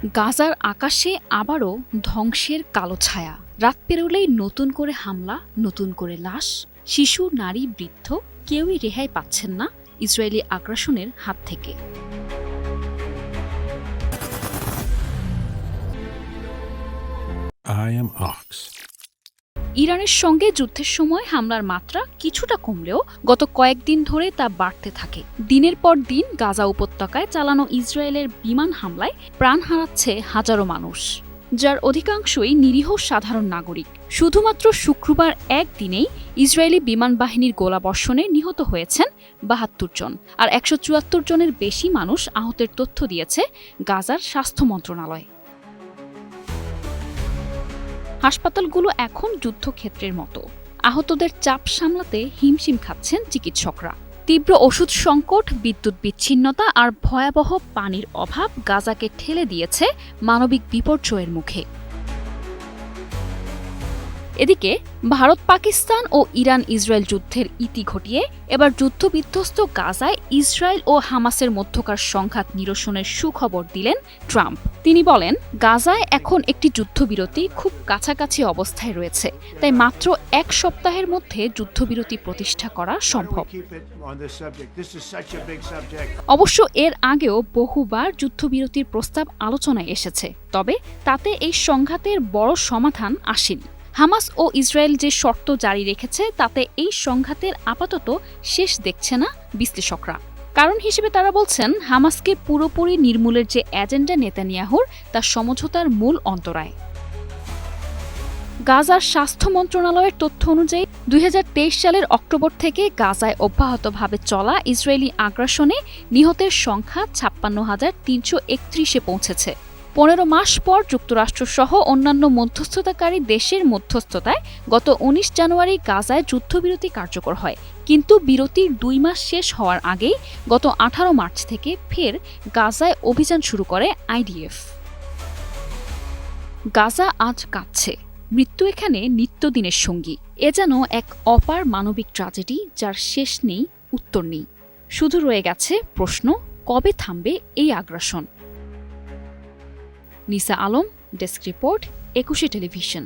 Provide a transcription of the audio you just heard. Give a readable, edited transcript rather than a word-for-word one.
গাজার আকাশে আবারও ধ্বংসের কালো ছায়া। রাত পেরোলেই নতুন করে হামলা, নতুন করে লাশ। শিশু, নারী, বৃদ্ধ কেউই রেহাই পাচ্ছেন না ইসরায়েলি আগ্রাসনের হাত থেকে। I am Ox. ইরানের সঙ্গে যুদ্ধের সময় হামলার মাত্রা কিছুটা কমলেও গত কয়েকদিন ধরে তা বাড়তে থাকে। দিনের পর দিন গাজা উপত্যকায় চালানো ইসরায়েলের বিমান হামলায় প্রাণ হারাচ্ছে হাজারো মানুষ, যার অধিকাংশই নিরীহ সাধারণ নাগরিক। শুধুমাত্র শুক্রবার একদিনেই ইসরায়েলি বিমান বাহিনীর গোলাবর্ষণে নিহত হয়েছেন ৭২ জন, আর ১৭৪ জনের বেশি মানুষ আহতের তথ্য দিয়েছে গাজার স্বাস্থ্য মন্ত্রণালয়। হাসপাতালগুলো এখন যুদ্ধক্ষেত্রের মতো। আহতদের চাপ সামলাতে হিমশিম খাচ্ছেন চিকিৎসকরা। তীব্র ওষুধ সংকট, বিদ্যুৎ বিচ্ছিন্নতা আর ভয়াবহ পানির অভাব গাজাকে ঠেলে দিয়েছে মানবিক বিপর্যয়ের মুখে। এদিকে ভারত, পাকিস্তান ও ইরান ইসরায়েল যুদ্ধের ইতি ঘটিয়ে এবার যুদ্ধবিধ্বস্ত গাজায় ইসরায়েল ও হামাসের মধ্যকার সংঘাত নিরসনের সুখবর দিলেন ট্রাম্প। তিনি বলেন, গাজায় এখন একটি যুদ্ধবিরতি খুব কাছাকাছি অবস্থায় রয়েছে, তাই মাত্র এক সপ্তাহের মধ্যে যুদ্ধবিরতি প্রতিষ্ঠা করা সম্ভব। অবশ্য এর আগেও বহুবার যুদ্ধবিরতির প্রস্তাব আলোচনায় এসেছে, তবে তাতে এই সংঘাতের বড় সমাধান আসেনি। হামাস ও ইসরায়েল যে শর্ত জারি রেখেছে তাতে এই সংঘাতের আপাতত শেষ দেখছে না বিশ্লেষকরা। কারণ হিসেবে তারা বলছেন, হামাসকে পুরোপুরি নির্মূলের যে এজেন্ডা নেতানিয়াহুর, তা সমঝোতার মূল অন্তরায়। গাজার স্বাস্থ্য মন্ত্রণালয়ের তথ্য অনুযায়ী ২০২৩ সালের অক্টোবর থেকে গাজায় অব্যাহতভাবে চলা ইসরায়েলি আগ্রাসনে নিহতের সংখ্যা ৫৬,৩৩১-এ পৌঁছেছে। ১৫ মাস পর যুক্তরাষ্ট্রসহ অন্যান্য মধ্যস্থতাকারী দেশের মধ্যস্থতায় গত ১৯ জানুয়ারি গাজায় যুদ্ধবিরতি কার্যকর হয়। কিন্তু বিরতির ২ মাস শেষ হওয়ার আগেই গত ১৮ মার্চ থেকে ফের গাজায় অভিযান শুরু করে আইডিএফ। গাজা আজ কাঁদছে। মৃত্যু এখানে নিত্যদিনের সঙ্গী। এ যেন এক অপার মানবিক ট্র্যাজেডি, যার শেষ নেই, উত্তর নেই। শুধু রয়ে গেছে প্রশ্ন, কবে থামবে এই আগ্রাসন? নিসা আলম, ডেস্ক রিপোর্ট, ২১ টেলিভিশন।